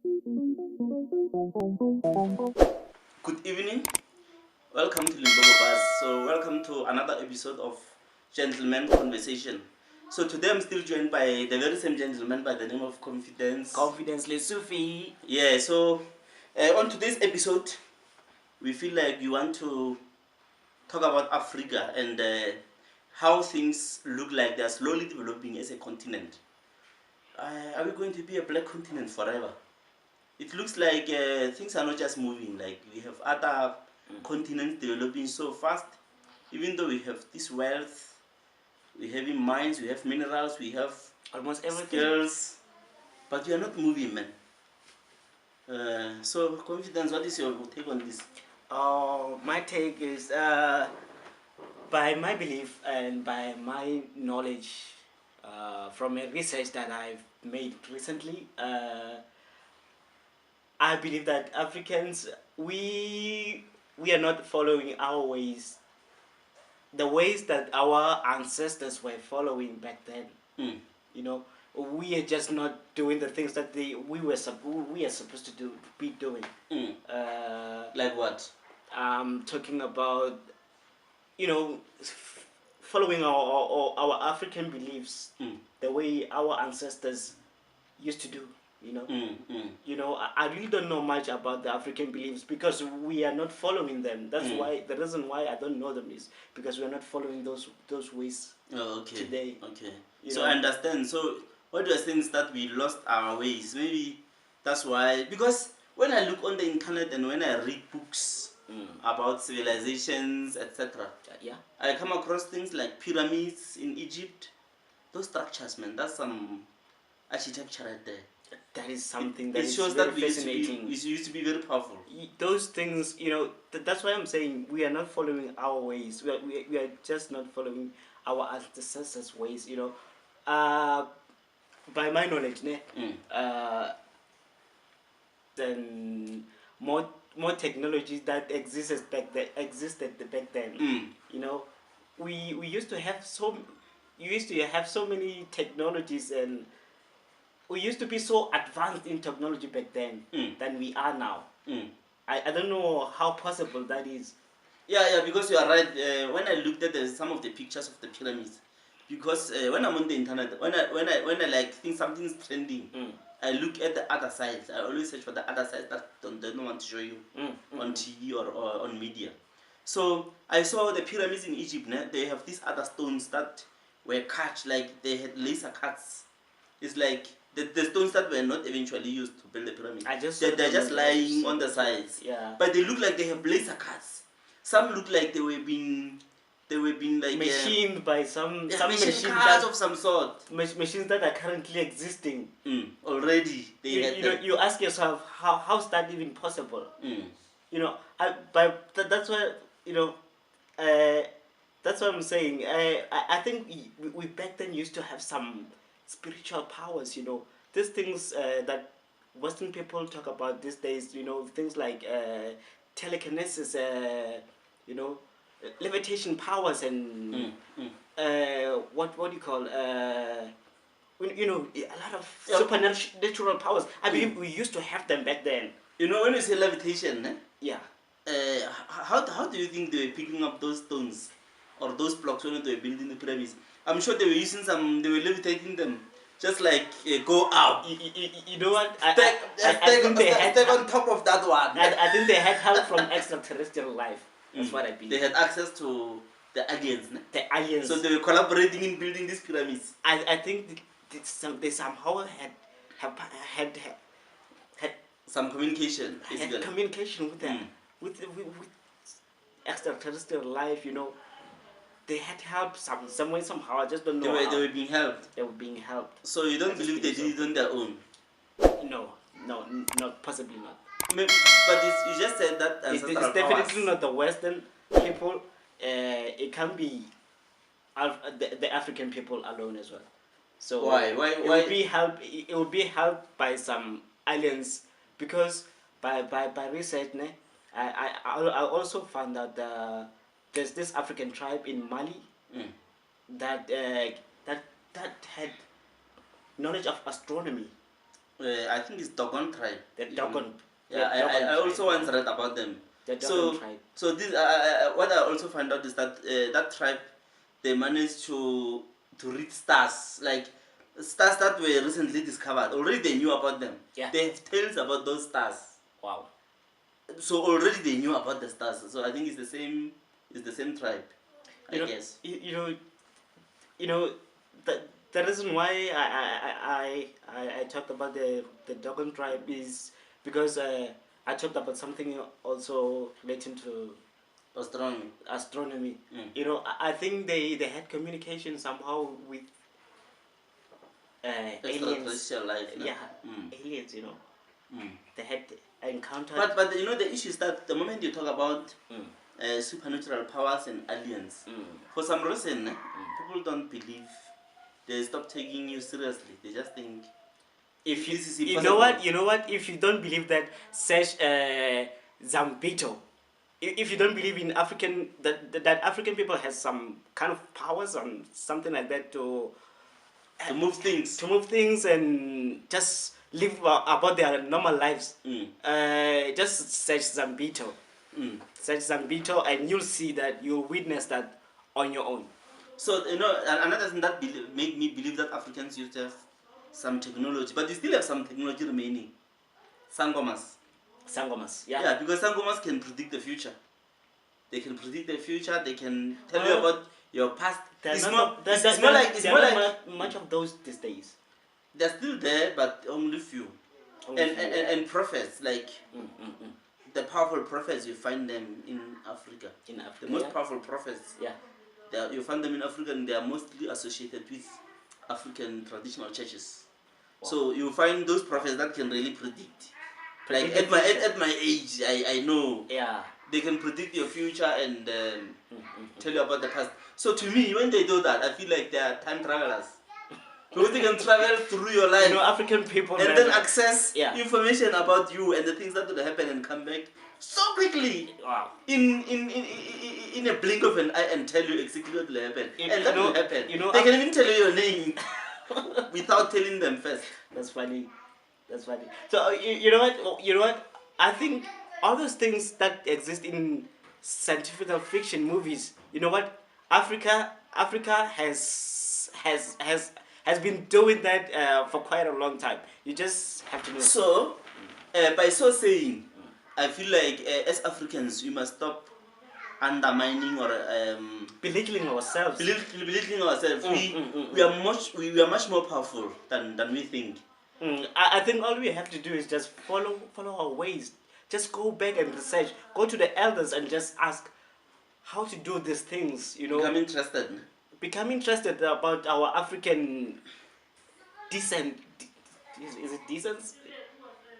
Good evening. Welcome to Limpopo Bus. So welcome to another episode of Gentleman Conversation. So today I'm still joined by the very same gentleman by the name of Confidence. Confidence Lesufi. Yeah. So on today's episode, we feel like we want to talk about Africa and how things look like they are slowly developing as a continent. Are we going to be a black continent forever? It looks like things are not just moving. Like we have other continents developing so fast. Even though we have this wealth, we have in mines, we have minerals, we have Almost everything. skills, but we are not moving, man. So Confidence, what is your take on this? My take is, by my belief and by my knowledge, from a research that I've made recently, I believe that Africans, we are not following our ways, the ways that our ancestors were following back then. You know, we are just not doing the things that we are supposed to be doing. Like what? I'm talking about, following our African beliefs, the way our ancestors used to do. I really don't know much about the African beliefs because we are not following them. That's why the reason why I don't know them is because we are not following those ways today. Okay. You So know? I understand. So what you are saying is that we lost our ways. Maybe that's why. Because when I look on the internet and when I read books about civilizations, etc., Yeah. I come across things like pyramids in Egypt. Those structures, man, that's some architecture right there. That is something that It is shows very that we fascinating. used to be very powerful. Those things, that's why I'm saying we are not following our ways. We are just not following our ancestors' ways. By my knowledge, then more technologies that existed back then. We used to have so many technologies, and we used to be so advanced in technology back then than we are now. I don't know how possible that is. Yeah, because you are right. When I looked at some of the pictures of the pyramids, because when I'm on the internet, when I like think something's trending, I look at the other sides. I always search for the other sides that they don't want to show you on TV or on media. So I saw the pyramids in Egypt. They have these other stones that were cut, like they had laser cuts. It's like the stones that were not eventually used to build the pyramid. They're just lying on the sides. Yeah. But they look like they have laser cuts. Some look like they were being like machined by some machines of some sort. Machines that are currently existing. Already you ask yourself, how's that even possible? That's why that's what I'm saying. I think we back then used to have some spiritual powers. These things that Western people talk about these days. Things like telekinesis. Levitation powers and what do you call a lot of supernatural powers. I believe we used to have them back then. When you say levitation, Yeah. How do you think they were picking up those stones or those blocks when they were building the pyramids? I'm sure they were using they were levitating them. Just like go up. You know what? I think they had on top of that one. I think they had help from extraterrestrial life. That's what I believe. They had access to the aliens. The aliens. So they were collaborating in building these pyramids. I think they somehow had some communication. Had communication with them, with extraterrestrial life. They had help some way somehow. I just don't know. They were being helped. They were being helped. So you don't believe they did it on their own? No, not possibly not. But you just said that it's definitely not the Western people. It can be the African people alone as well. So why? It would be helped by some aliens, because by research, I also found that there's this African tribe in Mali that had knowledge of astronomy. I think it's Dogon tribe. The Dogon. Yeah, I also once read about them. The Dogon tribe. So this what I also find out is that that tribe, they managed to read stars, like stars that were recently discovered. Already they knew about them. Yeah. They have tales about those stars. Wow. So already they knew about the stars. So I think it's the same. It's the same tribe. I guess. You know the reason why I talked about the Dogon tribe is because I talked about something also relating to astronomy. I think they had communication somehow with aliens. Life, no? Yeah, aliens. They had encountered. But the issue is that the moment you talk about supernatural powers and aliens, for some reason people don't believe. They stop taking you seriously. They just think if this is you impossible. know what, if you don't believe that, search Zambito. If you don't believe in African that African people has some kind of powers and something like that to move things and just live about their normal lives, just search Zambito. Search Zambito and you'll see that, you'll witness that on your own. So another thing that made me believe that Africans used to have some technology, but they still have some technology remaining. Sangomas, yeah. Yeah, because Sangomas can predict the future. They can predict the future. They can tell you about your past. It's more like much of those these days. They're still there, but only few. And prophets, like the powerful prophets, you find them in Africa. The most powerful prophets. Yeah. You find them in Africa, and they are mostly associated with African traditional churches. Wow. So you find those prophets that can really predict. Like at my age, I know. Yeah. They can predict your future and tell you about the past. So to me, when they do that, I feel like they are time travelers. Because they can travel through your life. African people. And then access information about you and the things that will happen and come back so quickly. Wow. In a blink of an eye and tell you exactly what will happen. And that will happen. They can even tell you your name without telling them first. That's funny. So you know what? I think all those things that exist in scientific fiction movies, you know what? Africa has been doing that for quite a long time. You just have to know. So, by so saying, I feel like as Africans, we must stop undermining or belittling ourselves. We are much more powerful than we think. I think all we have to do is just follow our ways. Just go back and research. Go to the elders and just ask how to do these things. Become interested about our African descent. Is it descent?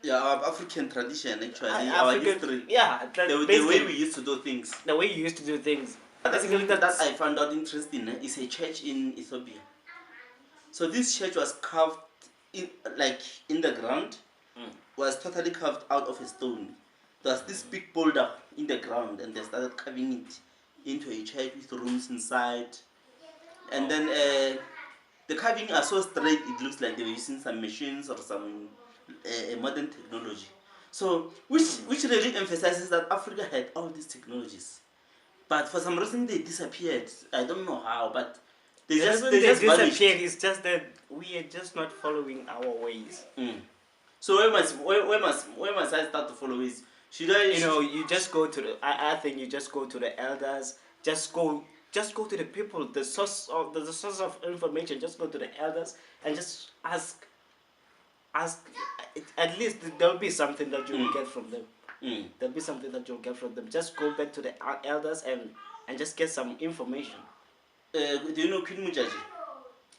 Yeah, our African tradition, actually, our history. Yeah, the way we used to do things. The way you used to do things. Basically, that I found out interesting is a church in Ethiopia. So this church was carved in the ground, was totally carved out of a stone. There was this big boulder in the ground, and they started carving it into a church with rooms inside. And then the carving are so straight, it looks like they were using some machines or some modern technology. So, which really emphasizes that Africa had all these technologies, but for some reason they disappeared. I don't know how, but they just disappeared. It's just that we are just not following our ways. So where must I start to follow is? Should I? You just go to the. I think you just go to the elders. Just go to the people, the source of information. Just go to the elders and just ask. At least there'll be something that you will get from them. There'll be something that you'll get from them. Just go back to the elders and just get some information. Do you know Queen Mujaji?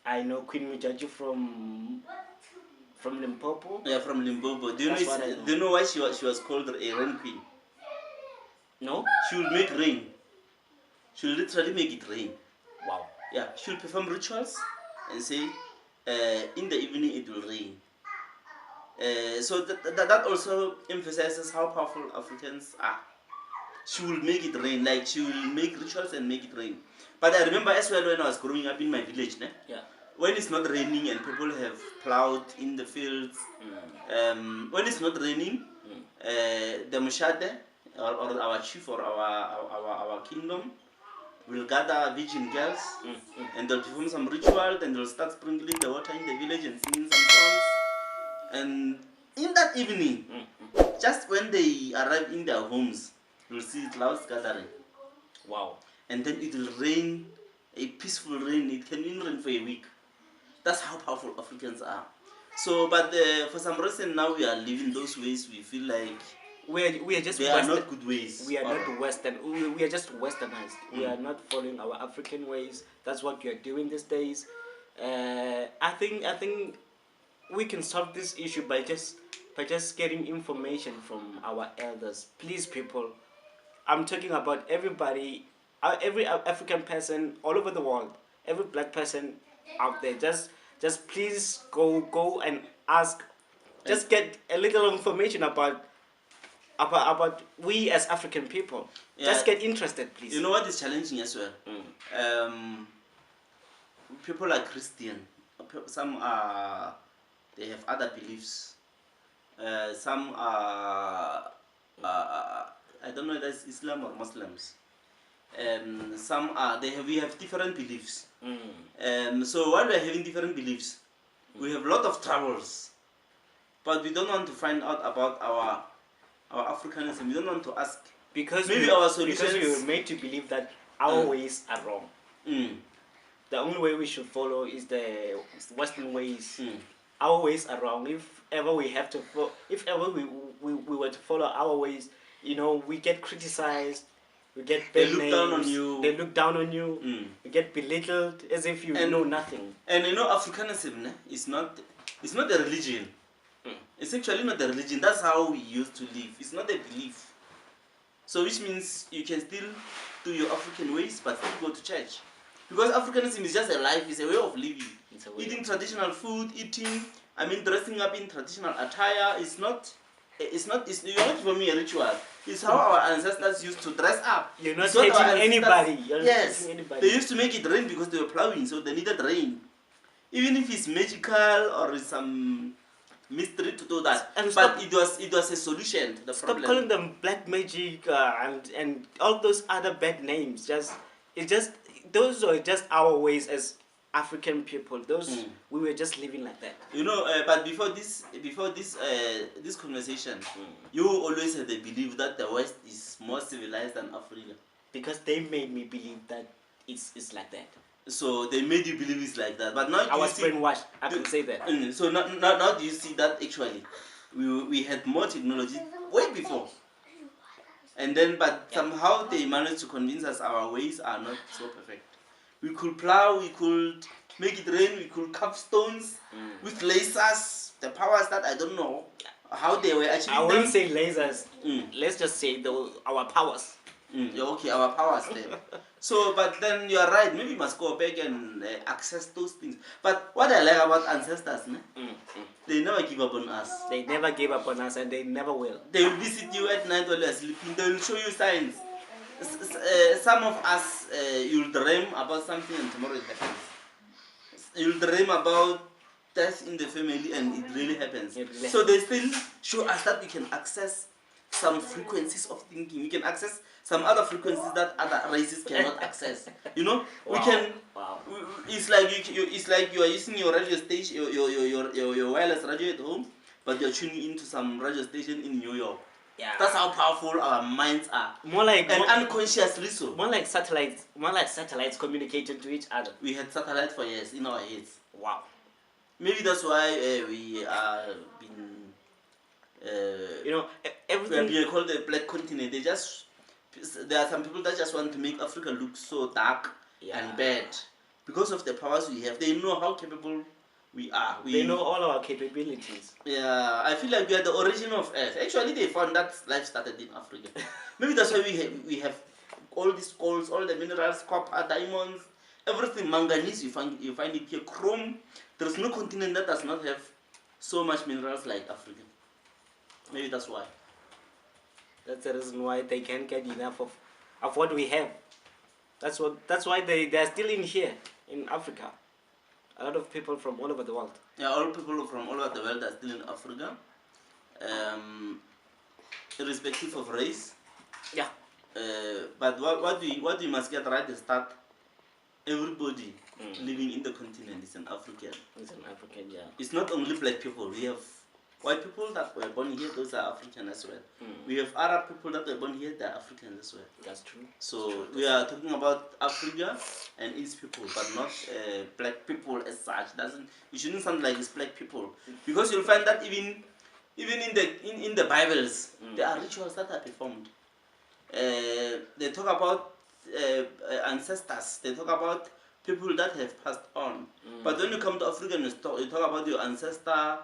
I know Queen Mujaji from Limpopo. Yeah, from Limpopo. Do you know why she was called a rain queen? No. She will make rain. She will literally make it rain. Wow. Yeah, she will perform rituals and say, in the evening it will rain. So that also emphasizes how powerful Africans are. She will make it rain, like she will make rituals and make it rain. But I remember as well when I was growing up in my village, yeah, when it's not raining and people have plowed in the fields, when it's not raining, the Mushade or our chief or our kingdom will gather virgin girls and they'll perform some ritual, then they'll start sprinkling the water in the village and singing some songs. And in that evening, just when they arrive in their homes, you'll see clouds gathering. Wow. And then it will rain, a peaceful rain. It can even rain for a week. That's how powerful Africans are. So, but for some reason now we are living those ways. We feel like we are just they are not good ways. We are not Western. We are just Westernized. We are not following our African ways. That's what we are doing these days. I think we can solve this issue by just getting information from our elders. Please, people. I'm talking about everybody, every African person all over the world, every black person out there. Just please go and ask. Just get a little information about we as African people. Yeah. Just get interested, please. You know what is challenging as well? People are Christian. Some are, they have other beliefs. Some are, I don't know if that's Islam or Muslims. Some are, we have different beliefs. So while we're having different beliefs, we have a lot of troubles. But we don't want to find out about our Africanism. We don't want to ask. Because maybe our solutions. Because we were made to believe that our ways are wrong. The only way we should follow is the Western ways. Our ways are wrong. If ever we have to, if ever we were to follow our ways, we get criticized. We get bad names. They look down on you. They look down on you. You get belittled as if you know nothing. And Africanism is not a religion. It's actually not a religion. That's how we used to live. It's not a belief. So which means you can still do your African ways, but still go to church. Because Africanism is just a life. It's a way of living. Eating traditional food, dressing up in traditional attire. It's not for me a ritual. It's how our ancestors used to dress up. You're not hating anybody. Yes. They used to make it rain because they were plowing, so they needed rain. Even if it's magical or some mystery to do that, but it was a solution to the problem. Stop calling them black magic and all those other bad names. Those are just our ways as African people. We were just living like that. But before this conversation, you always had the belief that the West is more civilized than Africa. Because they made me believe that it's like that. So they made you believe it's like that, but now I was brainwashed. I can say that. So now do you see that actually we had more technology way before, and then somehow they managed to convince us our ways are not so perfect. We could plow, we could make it rain, we could carve stones with lasers. The powers that I don't know how they were actually. I wouldn't say lasers. Let's just say our powers. Okay, our powers then. So, but then you are right. Maybe you must go back and access those things. But what I like about ancestors, they never give up on us. They never gave up on us, and they never will. They will visit you at night while you are sleeping. They will show you signs. Some of us, you'll dream about something and tomorrow it happens. You'll dream about death in the family and it really happens. So they still show us that we can access some frequencies of thinking. We can access some other frequencies that other races cannot access. Wow. We can. Wow. It's like you are using your radio station, your wireless radio at home, but you're tuning into some radio station in New York. Yeah. That's how powerful our minds are. Unconsciously so. More like satellites communicating to each other. We had satellites for years in our heads. Wow. Maybe that's why we are being. Everything. We are called the Black Continent. There are some people that just want to make Africa look so dark and bad because of the powers we have. They know how capable we are. They know all our capabilities. Yeah, I feel like we are the origin of Earth. Actually, they found that life started in Africa. Maybe that's why we have all these golds, all the minerals, copper, diamonds, everything. Manganese, you find it here. Chrome. There's no continent that does not have so much minerals like Africa. Maybe that's why. That's the reason why they can't get enough of what we have. That's why they are still in here in Africa. A lot of people from all over the world. Yeah, all people from all over the world are still in Africa, irrespective of race. Yeah. But what we must get right is that everybody living in the continent is an African. It's an African, yeah. It's not only black people. We have white people that were born here; those are African as well. We have Arab people that were born here; they're African as well. That's true. So we are talking about Africa and its people, but not black people as such. It shouldn't sound like it's black people, because you'll find that even in the Bibles, there are rituals that are performed. They talk about ancestors. They talk about people that have passed on. But when you come to Africa, you talk about your ancestor,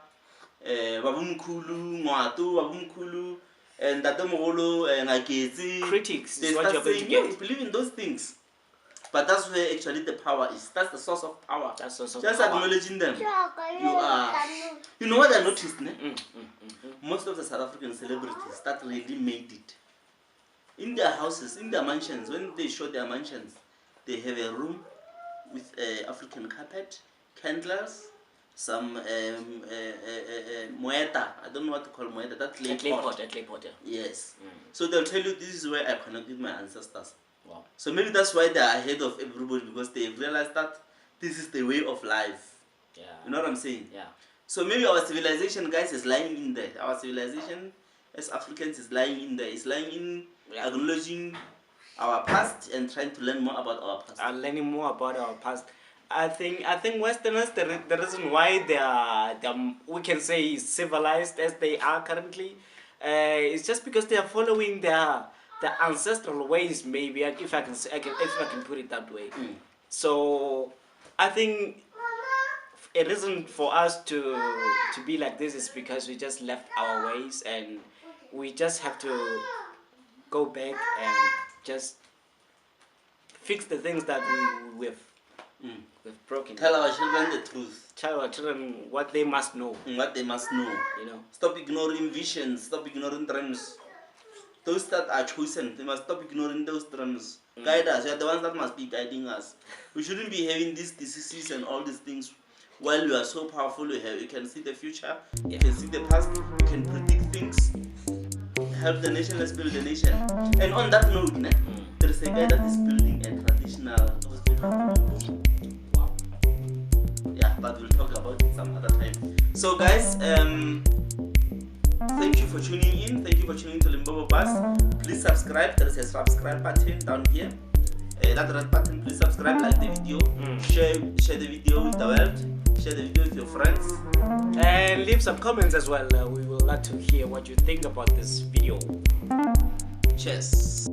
Babumkulu, Mwatu, Babumkulu, and Datomolo, and Akezi. Critics. They start saying, yeah, we believe in those things. But that's where actually the power is. That's the source of power. That's source of Just power. acknowledging them. You know what I noticed, ne? Most of the South African celebrities that really made it, in their houses, in their mansions, when they show their mansions, they have a room with African carpet, candles, some moeta. I don't know what to call moeta. That clay pot. That clay pot, yeah. Yes. So they'll tell you, this is where I connect with my ancestors. Wow. So maybe that's why they are ahead of everybody, because they realized that this is the way of life. Yeah. You know what I'm saying? Yeah. So maybe our civilization, guys, is lying in there. Our civilization as Africans is lying in there. It's lying in acknowledging our past and trying to learn more about our past. Learning more about our past. I think Westerners, the reason why they are we can say civilized as they are currently, is just because they are following their ancestral ways. Maybe if I can put it that way. So I think a reason for us to be like this is because we just left our ways, and we just have to go back and just fix the things that we've broken. Tell our children the truth. Tell our children what they must know. What they must know. You know. Stop ignoring visions. Stop ignoring dreams. Those that are chosen, they must stop ignoring those dreams. Guide us. We are the ones that must be guiding us. We shouldn't be having these diseases and all these things while you are so powerful. You can see the future. You can see the past. You can predict things. Help the nation. Let's build the nation. And on that note, there is a guy that is building a traditional hospital. Yeah, but we'll talk about it some other time. So guys, thank you for tuning in. Thank you for tuning to Limpopo Bus. Please subscribe. There is a subscribe button down here. That red button. Please subscribe, like the video, share the video with the world, share the video with your friends, and leave some comments as well. We would like to hear what you think about this video. Cheers.